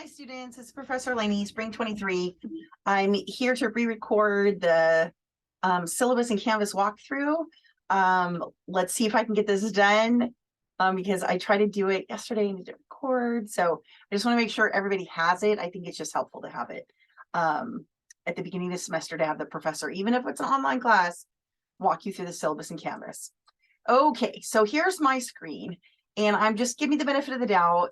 Hi students, it's Professor Laney, Spring 23. I'm here to re-record the syllabus and Canvas walkthrough. Let's see if I can get this done because I tried to do it yesterday and it didn't record. So I just want to make sure everybody has it. I think it's just helpful to have it at the beginning of the semester to have the professor, even if it's an online class, walk you through the syllabus and Canvas. Okay, so here's my screen. And I'm just giving the benefit of the doubt.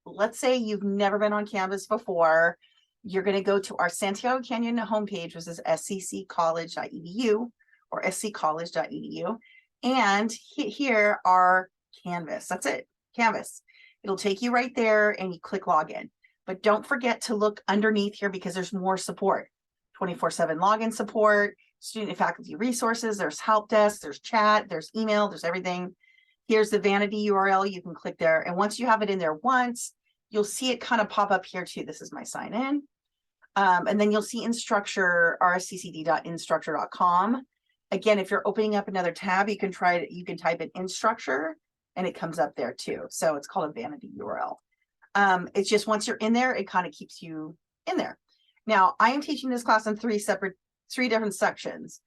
Let's say you've never been on Canvas before. You're going to go to our Santiago Canyon homepage, which is scccollege.edu or sccollege.edu. And here are Canvas. That's it, Canvas. It'll take you right there and you click login. But don't forget to look underneath here because there's more support. 24/7 login support, student and faculty resources, there's help desk, there's chat, there's email, there's everything. Here's the vanity URL. You can click there. And once you have it in there once, you'll see it kind of pop up here too. This is my sign in. And then you'll see Instructure, rsccd.instructure.com. Again, if you're opening up another tab, you can try it. You can type in Instructure and it comes up there too. So it's called a vanity URL. It's just once you're in there, it kind of keeps you in there. Now, I am teaching this class in three different sections.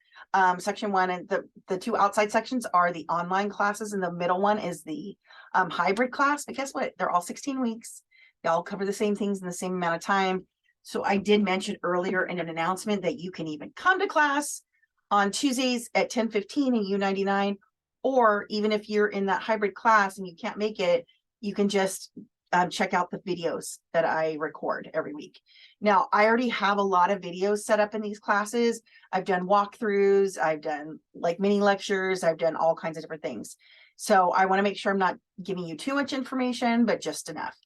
Section one and the two outside sections are the online classes, and the middle one is the hybrid class. But guess what? They're all 16 weeks. They all cover the same things in the same amount of time. So I did mention earlier in an announcement that you can even come to class on Tuesdays at 10:15 and U99, or even if you're in that hybrid class and you can't make it, you can just check out the videos that I record every week. Now, I already have a lot of videos set up in these classes. I've done walkthroughs, I've done like mini lectures, I've done all kinds of different things. So I want to make sure I'm not giving you too much information, but just enough.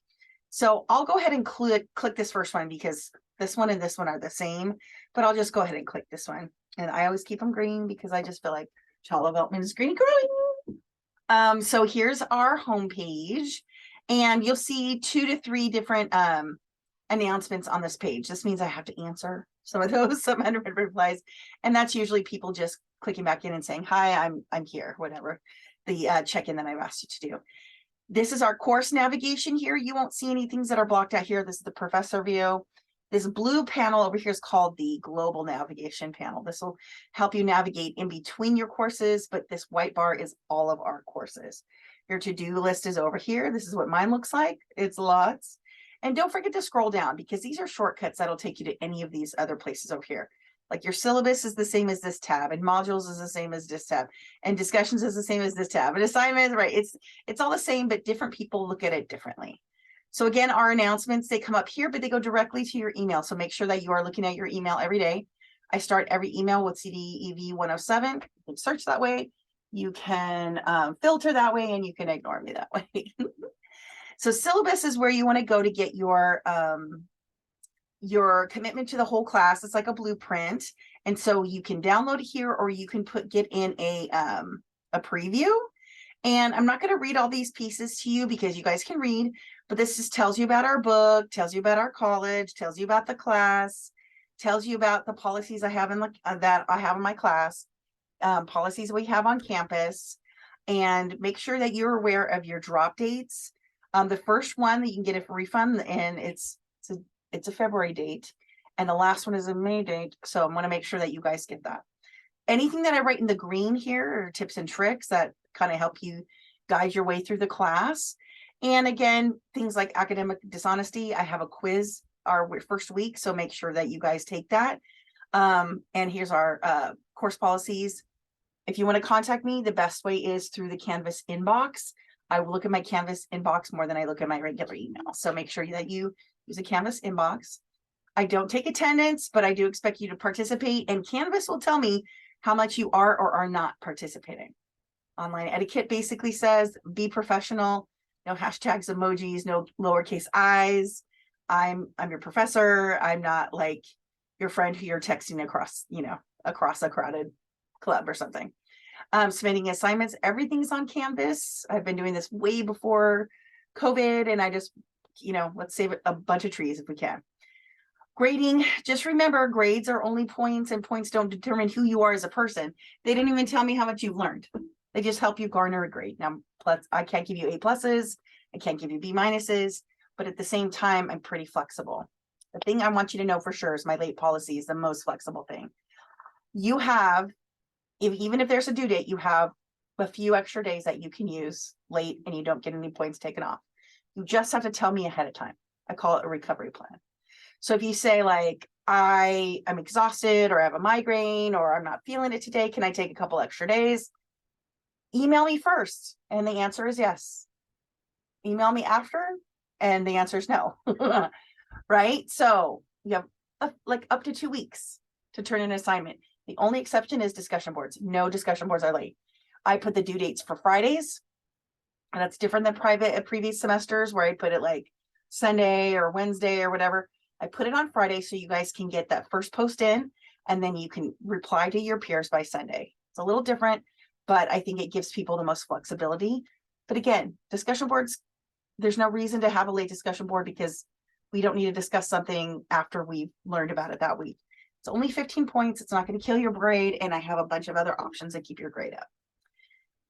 So I'll go ahead and click this first one because this one and this one are the same, but I'll just go ahead and click this one. And I always keep them green because I just feel like child development is green and growing. So here's our homepage. And you'll see 2 to 3 different announcements on this page. This means I have to answer some of those, some unread replies. And that's usually people just clicking back in and saying, hi, I'm here, whatever, the check-in that I've asked you to do. This is our course navigation here. You won't see any things that are blocked out here. This is the professor view. This blue panel over here is called the global navigation panel. This will help you navigate in between your courses, but this white bar is all of our courses. Your to-do list is over here. This is what mine looks like. It's lots. And don't forget to scroll down because these are shortcuts that'll take you to any of these other places over here. Like your syllabus is the same as this tab, and modules is the same as this tab, and discussions is the same as this tab, and assignments, right? It's all the same, but different people look at it differently. So again, our announcements, they come up here, but they go directly to your email. So make sure that you are looking at your email every day. I start every email with CDEV 107. You can search that way. You can filter that way, and you can ignore me that way. So syllabus is where you want to go to get your commitment to the whole class. It's like a blueprint. And so you can download it here, or you can get in a preview. And I'm not going to read all these pieces to you because you guys can read, but this just tells you about our book, tells you about our college, tells you about the class, tells you about the policies I have in that I have in my class. Policies we have on campus, and make sure that you're aware of your drop dates. The first one that you can get a refund, and it's a February date, and the last one is a May date. So I'm going to make sure that you guys get that. Anything that I write in the green here are tips and tricks that kind of help you guide your way through the class. And again, things like academic dishonesty. I have a quiz our first week, so make sure that you guys take that. And here's our course policies. If you want to contact me, the best way is through the Canvas inbox. I will look at my Canvas inbox more than I look at my regular email. So make sure that you use a Canvas inbox. I don't take attendance, but I do expect you to participate, and Canvas will tell me how much you are or are not participating. Online etiquette basically says be professional, no hashtags, emojis, no lowercase i's. I'm your professor. I'm not like your friend who you're texting across a crowded club or something. Submitting assignments, everything's on Canvas. I've been doing this way before COVID, and I just, let's save a bunch of trees if we can. Grading, just remember, grades are only points, and points don't determine who you are as a person. They didn't even tell me how much you've learned. They just help you garner a grade. Now, plus, I can't give you A+, I can't give you B-. but at the same time, I'm pretty flexible. The thing I want you to know for sure is my late policy is the most flexible thing. You have, even if there's a due date, you have a few extra days that you can use late and you don't get any points taken off. You just have to tell me ahead of time. I call it a recovery plan. So if you say like, I'm exhausted or I have a migraine or I'm not feeling it today, can I take a couple extra days? Email me first. And the answer is yes. Email me after. And the answer is no. Right? So you have like up to 2 weeks to turn in an assignment. The only exception is discussion boards. No discussion boards are late. I put the due dates for Fridays. And that's different than previous semesters where I put it like Sunday or Wednesday or whatever. I put it on Friday so you guys can get that first post in and then you can reply to your peers by Sunday. It's a little different, but I think it gives people the most flexibility. But again, discussion boards, there's no reason to have a late discussion board because we don't need to discuss something after we've learned about it that week. It's only 15 points. It's not going to kill your grade. And I have a bunch of other options that keep your grade up.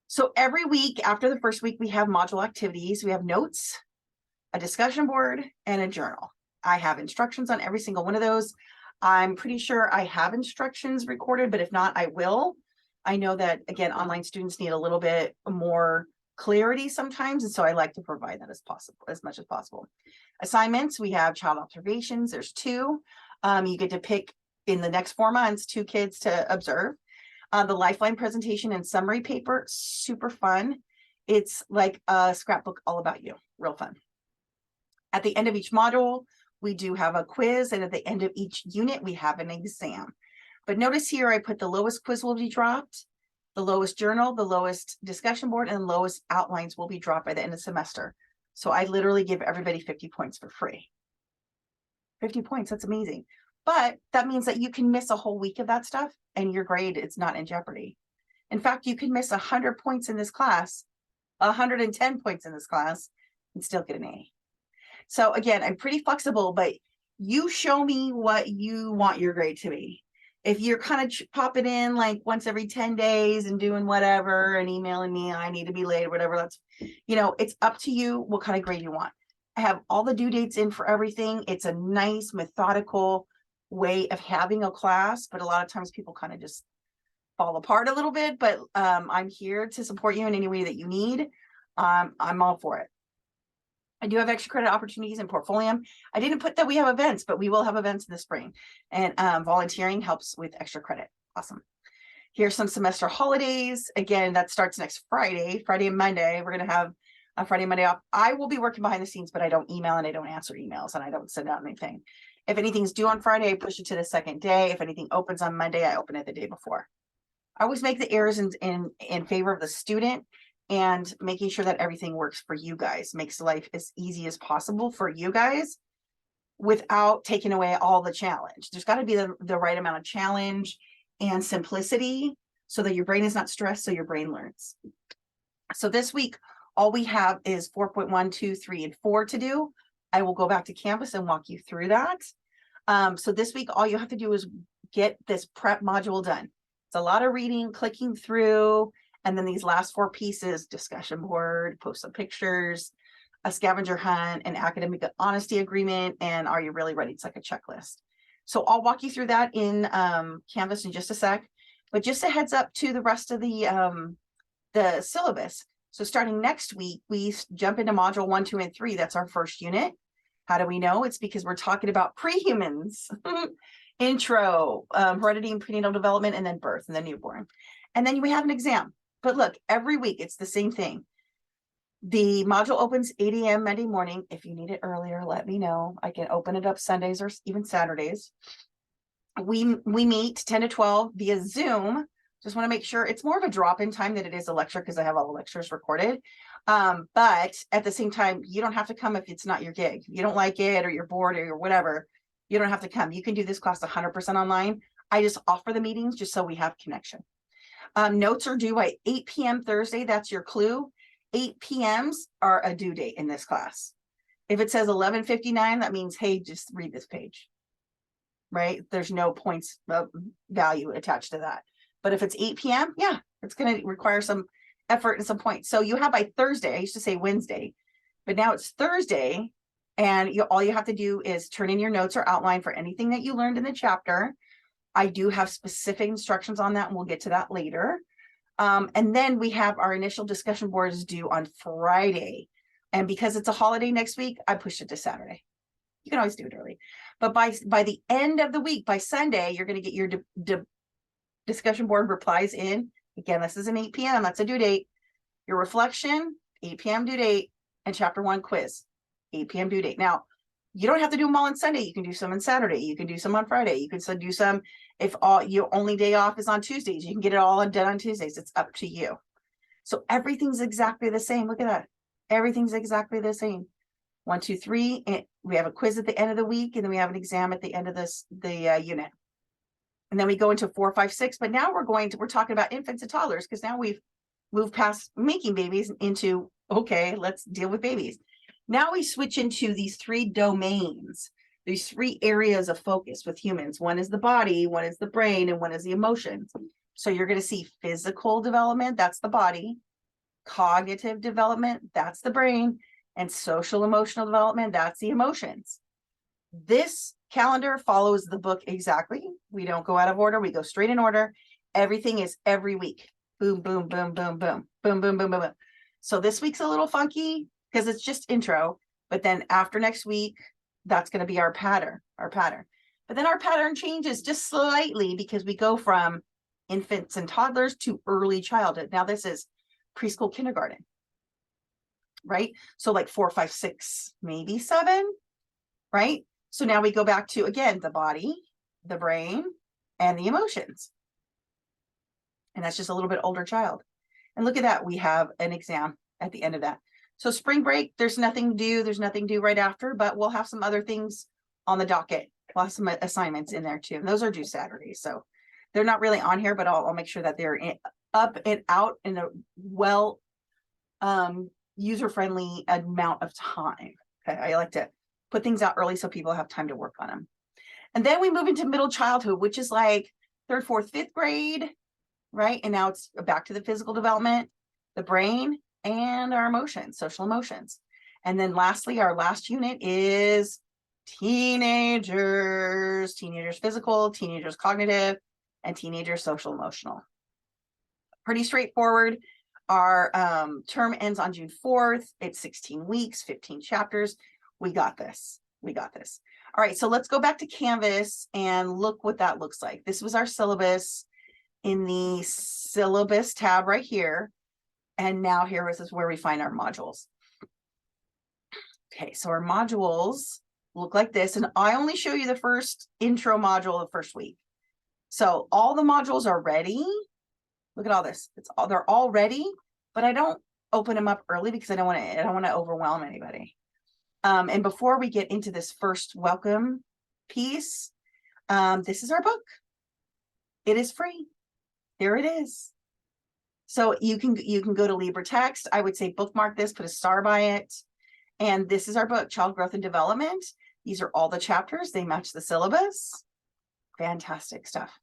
So every week after the first week, we have module activities. We have notes, a discussion board, and a journal. I have instructions on every single one of those. I'm pretty sure I have instructions recorded, but if not, I will. I know that, again, online students need a little bit more clarity sometimes, and so I like to provide that as much as possible. Assignments, we have child observations. There's 2. You get to pick in the next 4 months 2 kids to observe. The Lifeline presentation and summary paper, super fun. It's like a scrapbook all about you, real fun. At the end of each module, we do have a quiz, and at the end of each unit, we have an exam. But notice here, I put the lowest quiz will be dropped, the lowest journal, the lowest discussion board, and lowest outlines will be dropped by the end of the semester. So I literally give everybody 50 points for free. 50 points, that's amazing. But that means that you can miss a whole week of that stuff and your grade is not in jeopardy. In fact, you can miss 100 points in this class, 110 points in this class, and still get an A. So again, I'm pretty flexible, but you show me what you want your grade to be. If you're kind of popping in like once every 10 days and doing whatever and emailing me, I need to be late or whatever, that's, it's up to you what kind of grade you want. I have all the due dates in for everything. It's a nice methodical way of having a class, but a lot of times people kind of just fall apart a little bit, but I'm here to support you in any way that you need. I'm all for it. I do have extra credit opportunities in Portfolio. I didn't put that we have events, but we will have events in the spring, and volunteering helps with extra credit. Awesome. Here's some semester holidays. Again, that starts next Friday and Monday. We're going to have a Friday and Monday off. I will be working behind the scenes, but I don't email and I don't answer emails and I don't send out anything. If anything's due on Friday, I push it to the second day. If anything opens on Monday, I open it the day before. I always make the errors in favor of the student and making sure that everything works for you guys, makes life as easy as possible for you guys without taking away all the challenge. There's got to be the right amount of challenge and simplicity so that your brain is not stressed, so your brain learns. So this week, all we have is 4.1, 2, 3, and 4 to do. I will go back to Canvas and walk you through that. So this week, all you have to do is get this prep module done. It's a lot of reading, clicking through, and then these last 4 pieces: discussion board, post some pictures, a scavenger hunt, an academic honesty agreement, and are you really ready? It's like a checklist. So I'll walk you through that in Canvas in just a sec, but just a heads up to the rest of the syllabus. So starting next week, we jump into module 1, 2, and 3. That's our first unit. How do we know? It's because we're talking about prehumans, intro, heredity and prenatal development, and then birth and the newborn. And then we have an exam. But look, every week it's the same thing. The module opens 8 a.m. Monday morning. If you need it earlier, let me know. I can open it up Sundays or even Saturdays. We meet 10 to 12 via Zoom. Just want to make sure it's more of a drop-in time than it is a lecture because I have all the lectures recorded. But at the same time, you don't have to come if it's not your gig. If you don't like it or you're bored or whatever, you don't have to come. You can do this class 100% online. I just offer the meetings just so we have connection. Notes are due by 8 p.m. Thursday. That's your clue. 8 p.m.s are a due date in this class. If it says 11:59, that means, hey, just read this page, right? There's no points value attached to that. But if it's 8 p.m., yeah, it's going to require some effort and some points. So you have by Thursday, I used to say Wednesday, but now it's Thursday And all you have to do is turn in your notes or outline for anything that you learned in the chapter. I do have specific instructions on that, and we'll get to that later. And then we have our initial discussion boards due on Friday. And because it's a holiday next week, I pushed it to Saturday. You can always do it early. But by the end of the week, by Sunday, you're going to get your discussion board replies in. Again, this is an 8 p.m. That's a due date. Your reflection, 8 p.m. due date, and chapter 1 quiz, 8 p.m. due date. Now, you don't have to do them all on Sunday. You can do some on Saturday. You can do some on Friday. You can do some if your only day off is on Tuesdays. You can get it all done on Tuesdays. It's up to you. So everything's exactly the same. Look at that. Everything's exactly the same. 1, 2, 3. And we have a quiz at the end of the week, and then we have an exam at the end of the unit. And then we go into 4, 5, 6. But now we're talking about infants and toddlers, because now we've moved past making babies into, okay, let's deal with babies. Now we switch into these 3 domains, these 3 areas of focus with humans. One is the body, one is the brain, and one is the emotions. So you're going to see physical development, that's the body, cognitive development, that's the brain, and social emotional development, that's the emotions. This calendar follows the book exactly. We don't go out of order. We go straight in order. Everything is every week. Boom, boom, boom, boom, boom, boom, boom, boom, boom, boom. So this week's a little funky because it's just intro, but then after next week, that's going to be our pattern. But then our pattern changes just slightly because we go from infants and toddlers to early childhood. Now this is preschool, kindergarten, right? So like 4, 5, 6, maybe 7, right? So now we go back to, again, the body, the brain, and the emotions. And that's just a little bit older child. And look at that. We have an exam at the end of that. So spring break, there's nothing due. There's nothing due right after, but we'll have some other things on the docket. We'll have some assignments in there too. And those are due Saturdays. So they're not really on here, but I'll make sure that they're up and out in a well user-friendly amount of time. Okay, I like to put things out early so people have time to work on them. And then we move into middle childhood, which is like 3rd, 4th, 5th grade, right? And now it's back to the physical development, the brain, and our emotions, social emotions. And then lastly, our last unit is teenagers physical, teenagers cognitive, and teenagers social emotional. Pretty straightforward. Our term ends on June 4th. It's 16 weeks, 15 chapters. We got this. All right, so let's go back to Canvas and look what that looks like. This was our syllabus in the syllabus tab right here. And now here is where we find our modules. Okay, so our modules look like this. And I only show you the first intro module of the first week. So all the modules are ready. Look at all this. They're all ready, but I don't open them up early because I don't want to overwhelm anybody. And before we get into this first welcome piece, this is our book. It is free. Here it is. So you can go to LibreText. I would say bookmark this, put a star by it. And this is our book, Child Growth and Development. These are all the chapters. They match the syllabus. Fantastic stuff.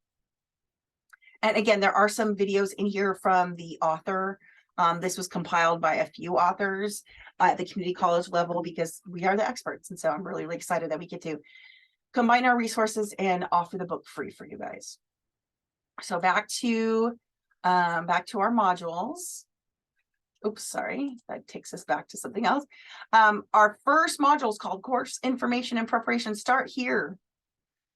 And again, there are some videos in here from the author. This was compiled by a few authors at the community college level because we are the experts. And so I'm really, really excited that we get to combine our resources and offer the book free for you guys. So back to our modules. Oops, sorry, that takes us back to something else. Our first module is called Course Information and Preparation. Start here.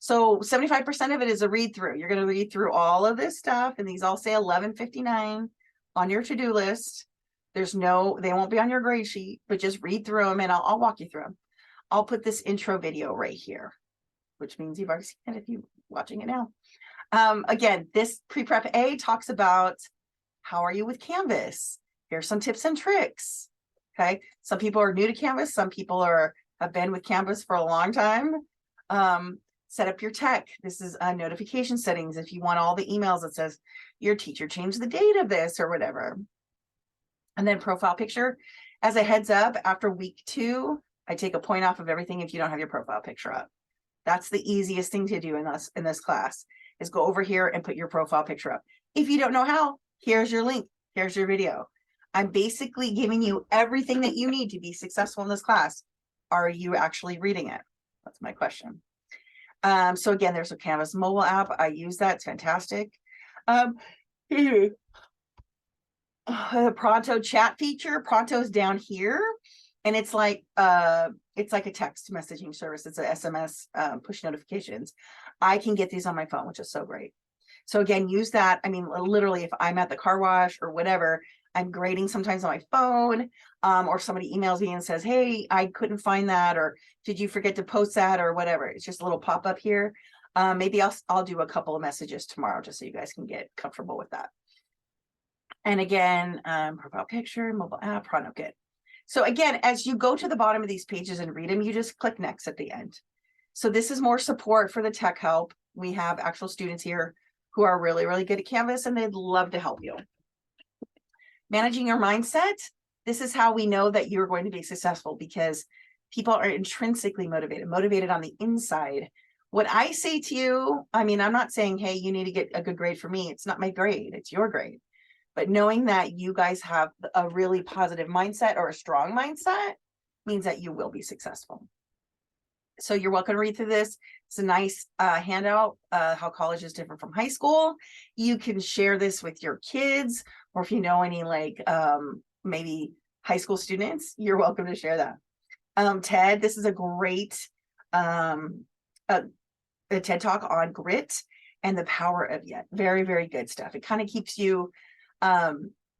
So 75% of it is a read through. You're going to read through all of this stuff, and these all say 1159 on your to-do list. They won't be on your grade sheet, but just read through them and I'll walk you through them. I'll put this intro video right here, which means you've already seen it if you're watching it now. Again, this pre-prep A talks about how are you with Canvas? Here's some tips and tricks. Okay. Some people are new to Canvas. Some people have been with Canvas for a long time. Set up your tech. This is notification settings. If you want all the emails that says your teacher changed the date of this or whatever. And then profile picture. As a heads up, after week 2, I take a point off of everything if you don't have your profile picture up. That's the easiest thing to do in this class is go over here and put your profile picture up. If you don't know how, here's your link. Here's your video. I'm basically giving you everything that you need to be successful in this class are you actually reading it? That's my question. So again, there's a Canvas mobile app. I use that. It's fantastic. The Pronto chat feature. Pronto's down here, and it's like a text messaging service. It's a SMS push notifications. I can get these on my phone, which is so great. So again, use that. I mean, literally, if I'm at the car wash or whatever, I'm grading sometimes on my phone, or somebody emails me and says, hey, I couldn't find that, or did you forget to post that, or whatever. It's just a little pop-up here. Maybe I'll do a couple of messages tomorrow just so you guys can get comfortable with that. And again, profile picture, mobile app, Pronto Kit. So again, as you go to the bottom of these pages and read them, you just click next at the end. So this is more support for the tech help. We have actual students here who are really, really good at Canvas, and they'd love to help you. Managing your mindset. This is how we know that you're going to be successful, because people are intrinsically motivated on the inside. What I say to you, I mean, I'm not saying, hey, you need to get a good grade for me. It's not my grade, it's your grade. But knowing that you guys have a really positive mindset or a strong mindset means that you will be successful. So you're welcome to read through this. It's a nice handout, how college is different from high school. You can share this with your kids, or if you know any like maybe high school students, you're welcome to share that. TED, this is a great a TED Talk on grit and the power of yet. Very, very good stuff. It kind of keeps you,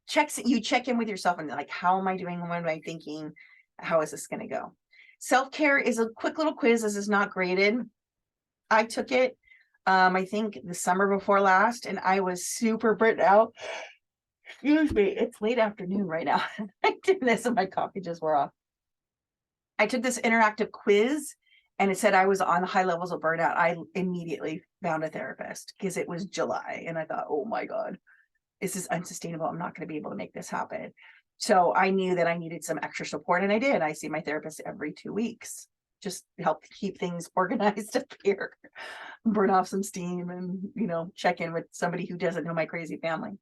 check in with yourself and like, how am I doing? What am I thinking? How is this going to go? Self-care is a quick little quiz. This is not graded. I took it, I think the summer before last, and I was super burnt out. Excuse me, it's late afternoon right now. I did this and my coffee just wore off. I took this interactive quiz and it said I was on high levels of burnout. I immediately found a therapist because it was July and I thought, oh my God, this is unsustainable. I'm not going to be able to make this happen. So I knew that I needed some extra support, and I did. I see my therapist every 2 weeks, just help keep things organized up here, burn off some steam, and, you know, check in with somebody who doesn't know my crazy family.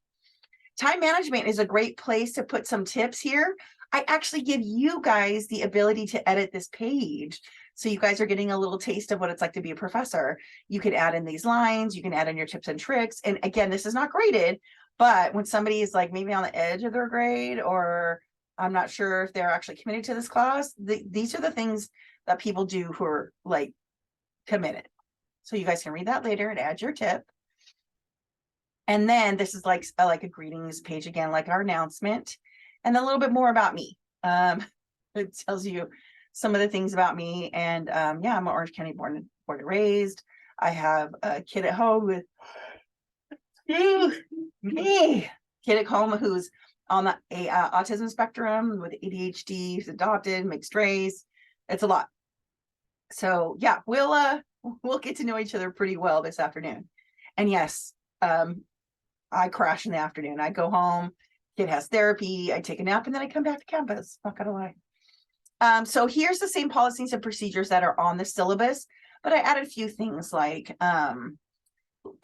Time management is a great place to put some tips here. I actually give you guys the ability to edit this page. So you guys are getting a little taste of what it's like to be a professor. You can add in these lines, you can add in your tips and tricks. And again, this is not graded, but when somebody is like maybe on the edge of their grade, or I'm not sure if they're actually committed to this class, these are the things that people do who are like committed. So you guys can read that later and add your tip. And then this is like a greetings page again, like our announcement, and a little bit more about me. It tells you some of the things about me. And yeah, I'm Orange County born and raised. I have a kid at home with kid at home who's on the autism spectrum with ADHD, who's adopted, mixed race. It's a lot. So yeah, we'll get to know each other pretty well this afternoon. And yes, I crash in the afternoon. I go home, kid has therapy, I take a nap, and then I come back to campus. Not gonna lie. So here's the same policies and procedures that are on the syllabus, but I added a few things like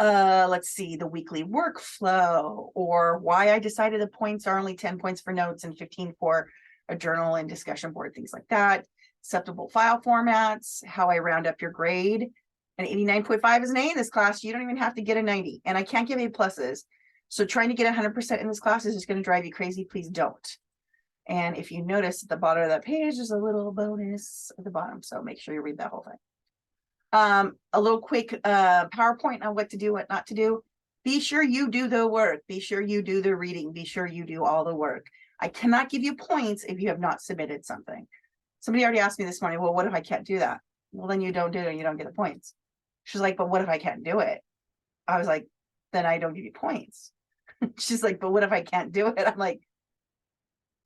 let's see, the weekly workflow, or why I decided the points are only 10 points for notes and 15 for a journal and discussion board, things like that. Acceptable file formats, how I round up your grade. An 89.5 is an A in this class. You don't even have to get a 90, and I can't give A pluses. So trying to get 100% in this class is just going to drive you crazy. Please don't. And if you notice at the bottom of that page, there's a little bonus at the bottom. So make sure you read that whole thing. A little quick PowerPoint on what to do, what not to do. Be sure you do the work. Be sure you do the reading. Be sure you do all the work. I cannot give you points if you have not submitted something. Somebody already asked me this morning, well, what if I can't do that? Well, then you don't do it and you don't get the points. She's like, but what if I can't do it? I was like, then I don't give you points. She's like, but what if I can't do it? I'm like,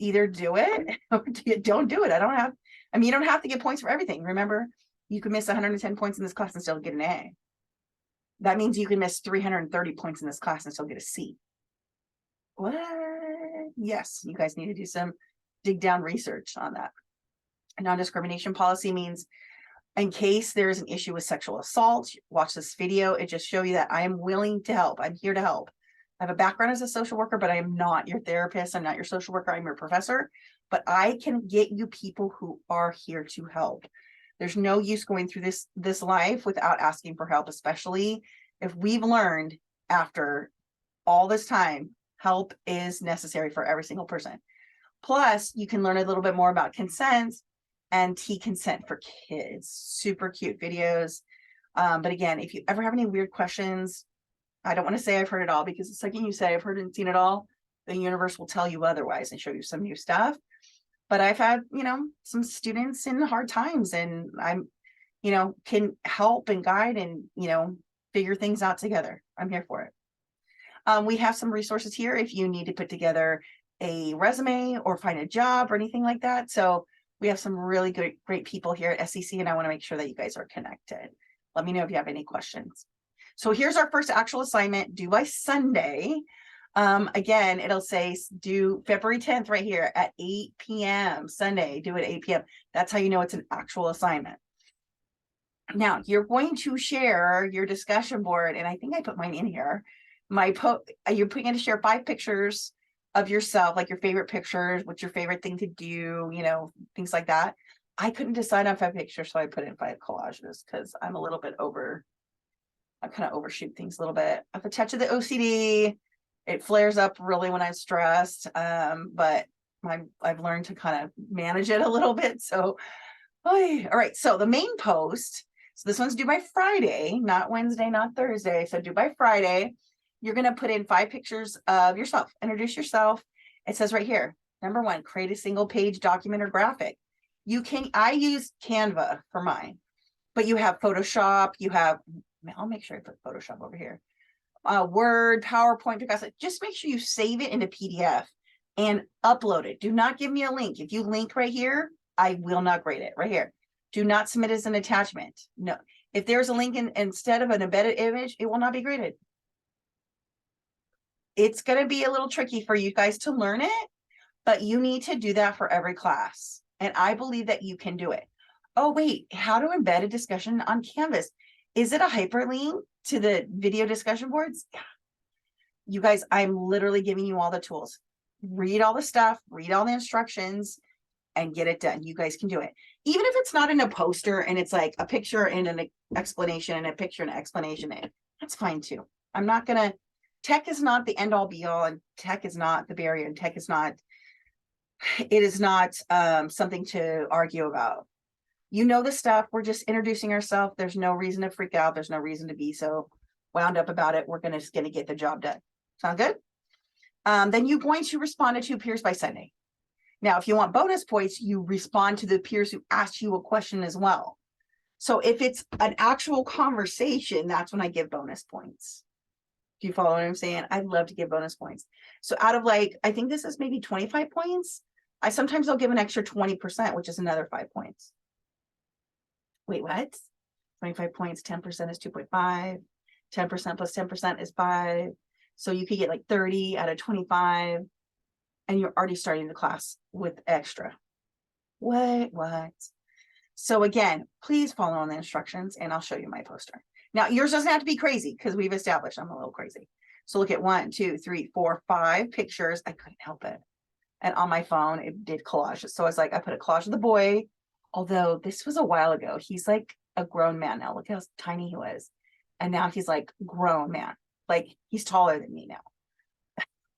either do it or don't do it. I mean, you don't have to get points for everything. Remember, you can miss 110 points in this class and still get an A. That means you can miss 330 points in this class and still get a C. What? Yes, you guys need to do some dig down research on that. A non-discrimination policy means in case there's an issue with sexual assault, watch this video. It just shows you that I am willing to help. I'm here to help. I have a background as a social worker, but I am not your therapist. I'm not your social worker. I'm your professor. but I can get you people who are here to help. There's no use going through this life without asking for help, especially if we've learned after all this time, help is necessary for every single person. Plus, you can learn a little bit more about consent and T-consent for kids. Super cute videos. But again, if you ever have any weird questions, I don't want to say I've heard it all, because the second you say I've heard and seen it all, the universe will tell you otherwise and show you some new stuff. But I've had, some students in hard times, and I'm, can help and guide and, figure things out together. I'm here for it. We have some resources here if you need to put together a resume or find a job or anything like that. So we have some really great people here at SEC, and I want to make sure that you guys are connected. Let me know if you have any questions. So here's our first actual assignment, due by Sunday. Again, it'll say due February 10th right here at 8 p.m. Sunday, due at 8 p.m. That's how you know it's an actual assignment. Now you're going to share your discussion board, and I think I put mine in here. You're going to share 5 pictures of yourself, like your favorite pictures, what's your favorite thing to do, things like that. I couldn't decide on 5 pictures, so I put in 5 collages because I'm a little bit I kind of overshoot things a little bit. I have a touch of the OCD. It flares up really when I'm stressed, but I've learned to kind of manage it a little bit. So, all right. So the main post, so this one's due by Friday, not Wednesday, not Thursday. So due by Friday, you're going to put in 5 pictures of yourself. Introduce yourself. It says right here, number 1, create a single page document or graphic. I use Canva for mine, but you have Photoshop, I'll make sure I put Photoshop over here. Word, PowerPoint, just make sure you save it into PDF and upload it. Do not give me a link. If you link right here, I will not grade it right here. Do not submit as an attachment. No, if there's a link instead of an embedded image, it will not be graded. It's going to be a little tricky for you guys to learn it, but you need to do that for every class. And I believe that you can do it. Oh, wait, how to embed a discussion on Canvas. Is it a hyperlink to the video discussion boards? Yeah. You guys, I'm literally giving you all the tools. Read all the stuff, read all the instructions, and get it done. You guys can do it. Even if it's not in a poster and it's like a picture and an explanation and a picture and an explanation, that's fine too. I'm not going to, tech is not the end all be all, and tech is not the barrier, and tech is not, it is not something to argue about. You know the stuff. We're just introducing ourselves. There's no reason to freak out. There's no reason to be so wound up about it. We're going to get the job done. Sound good? Then you're going to respond to 2 peers by Sunday. Now, if you want bonus points, you respond to the peers who asked you a question as well. So if it's an actual conversation, that's when I give bonus points. Do you follow what I'm saying? I love to give bonus points. So out of I think this is maybe 25 points. Sometimes I'll give an extra 20%, which is another 5 points. Wait, what? 25 points, 10% is 2.5. 10% plus 10% is 5. So you could get 30 out of 25. And you're already starting the class with extra. What? So again, please follow on the instructions and I'll show you my poster. Now yours doesn't have to be crazy because we've established I'm a little crazy. So look at 1, 2, 3, 4, 5 pictures. I couldn't help it. And on my phone, it did collages. So I was I put a collage of the boy, although this was a while ago. He's a grown man now. Look how tiny he was. And now he's grown man. He's taller than me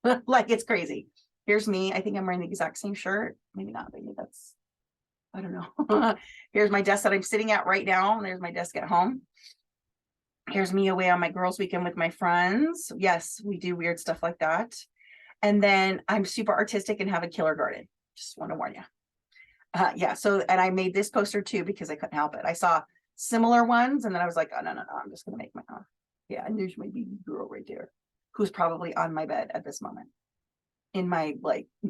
now. It's crazy. Here's me. I think I'm wearing the exact same shirt. Maybe not. Maybe that's, I don't know. Here's my desk that I'm sitting at right now. And there's my desk at home. Here's me away on my girls' weekend with my friends. Yes, we do weird stuff like that. And then I'm super artistic and have a killer garden. Just want to warn you. Yeah. So, and I made this poster too because I couldn't help it. I saw similar ones and then I was like, oh, no. I'm just going to make my own. Yeah. And there's my baby girl right there who's probably on my bed at this moment. In my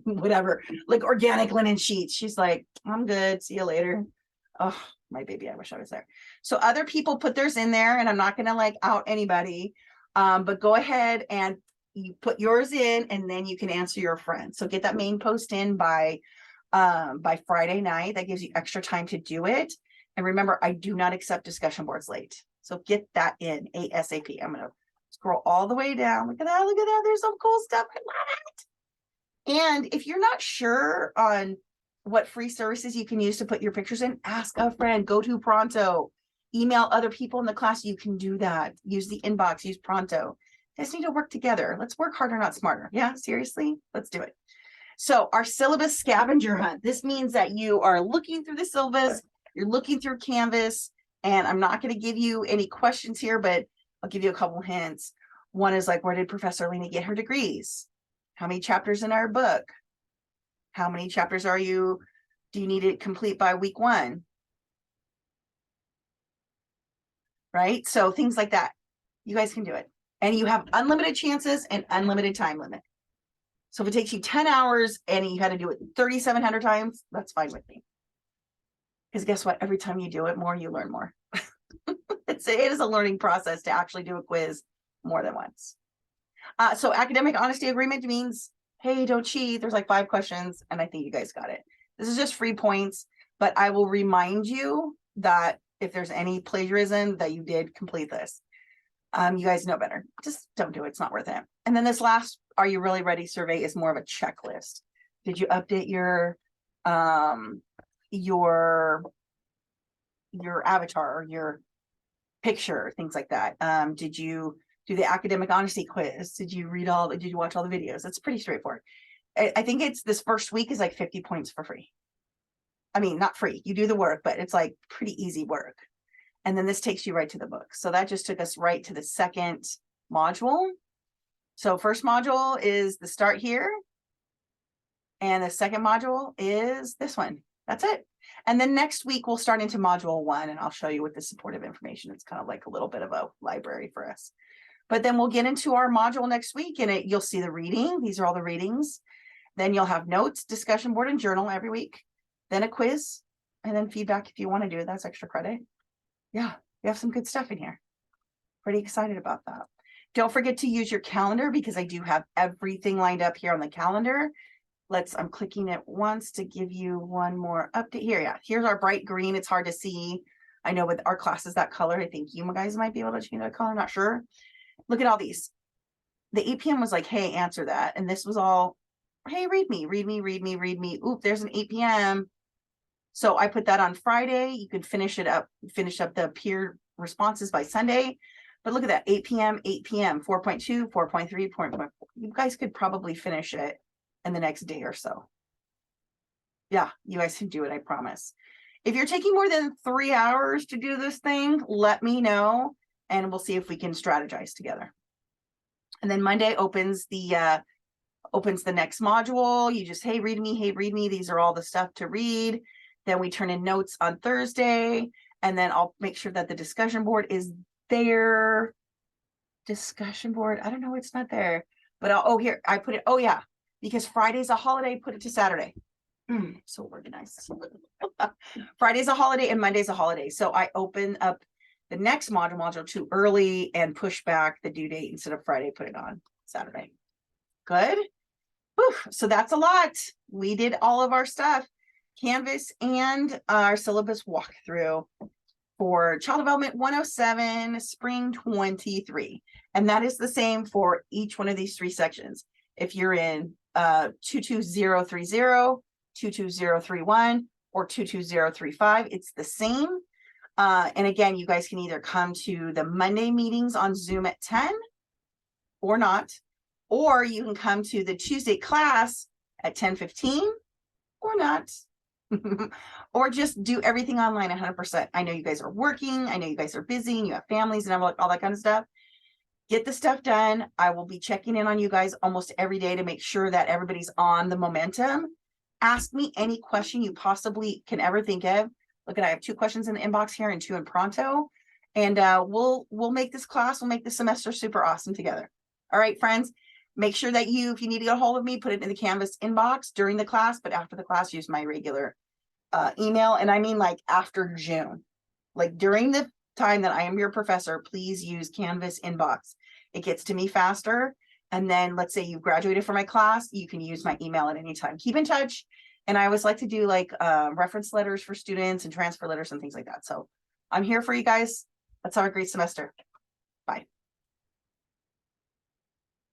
whatever, organic linen sheets. She's I'm good. See you later. Oh, my baby. I wish I was there. So other people put theirs in there and I'm not going to out anybody. But go ahead and you put yours in and then you can answer your friend. So get that main post in by Friday night. That gives you extra time to do it. And remember, I do not accept discussion boards late. So get that in ASAP. I'm going to scroll all the way down. Look at that. Look at that. There's some cool stuff. I love it. And if you're not sure on what free services you can use to put your pictures in. Ask a friend, go to Pronto, email other people in the class. You can do that. Use the inbox, use Pronto. You guys need to work together. Let's work harder, not smarter. Yeah, seriously, let's do it. So our syllabus scavenger hunt. This means that you are looking through the syllabus, you're looking through Canvas, and I'm not going to give you any questions here, but I'll give you a couple hints. One is like, where did Professor Lena get her degrees? How many chapters in our book? How many chapters do you need to complete by week 1? Right? So things like that. You guys can do it. And you have unlimited chances and unlimited time limit. So if it takes you 10 hours and you had to do it 3,700 times, that's fine with me. Because guess what? Every time you do it more, you learn more. It is a learning process to actually do a quiz more than once. So academic honesty agreement means, hey, don't cheat. There's like 5 questions, and I think you guys got it. This is just free points, but I will remind you that if there's any plagiarism, that you did complete this. You guys know better. Just don't do it. It's not worth it. And then this last, are you really ready survey is more of a checklist. Did you update your avatar or your picture, things like that? Did you do the academic honesty quiz? Did you watch all the videos? It's pretty straightforward. I think it's this first week is like 50 points for free. I mean, not free. You do the work, but it's like pretty easy work. And then this takes you right to the book. So that just took us right to the second module. So first module is the start here. And the second module is this one. That's it. And then next week, we'll start into module 1, and I'll show you with the supportive information. It's kind of like a little bit of a library for us. But then we'll get into our module next week, and you'll see the reading. These are all the readings. Then you'll have notes, discussion board, and journal every week. Then a quiz, and then feedback if you want to do it. That's extra credit. Yeah, we have some good stuff in here. Pretty excited about that. Don't forget to use your calendar, because I do have everything lined up here on the calendar. I'm clicking it once to give you one more update here. Yeah, here's our bright green. It's hard to see. I know with our classes that color. I think you guys might be able to change that color. I'm not sure. Look at all these. The 8 p.m. was like, hey, answer that. And this was all, hey, read me. Oop, there's an 8 p.m. So I put that on Friday. You could finish up the peer responses by Sunday. But look at that, 8 p.m., 4.2, 4.3, 4.4. You guys could probably finish it in the next day or so. Yeah, you guys can do it, I promise. If you're taking more than 3 hours to do this thing, let me know, and we'll see if we can strategize together. And then Monday opens the next module. You just, hey, read me. These are all the stuff to read. Then we turn in notes on Thursday, and then I'll make sure that the discussion board is there. Discussion board, I don't know, it's not there, but here, I put it, oh yeah, because Friday's a holiday, put it to Saturday. So organized. Friday's a holiday and Monday's a holiday. So I open up the next module 2 early and push back the due date. Instead of Friday, put it on Saturday. Good. Whew. So that's a lot. We did all of our stuff. Canvas and our syllabus walkthrough for Child Development 107, Spring 23. And that is the same for each one of these 3 sections. If you're in 22030, 22031, or 22035, it's the same. And again, you guys can either come to the Monday meetings on Zoom at 10 or not, or you can come to the Tuesday class at 10:15 or not. Or just do everything online 100%. I know you guys are working. I know you guys are busy and you have families and all that kind of stuff. Get the stuff done. I will be checking in on you guys almost every day to make sure that everybody's on the momentum. Ask me any question you possibly can ever think of. Look, I have 2 questions in the inbox here and 2 in Pronto. And we'll make this class, we'll make this semester super awesome together. All right, friends. Make sure that if you need to get a hold of me, put it in the Canvas inbox during the class, but after the class, use my regular email. And I mean like after June, like during the time that I am your professor, please use Canvas inbox. It gets to me faster. And then let's say you graduated from my class, you can use my email at any time. Keep in touch. And I always like to do like reference letters for students and transfer letters and things like that. So I'm here for you guys. Let's have a great semester. Bye.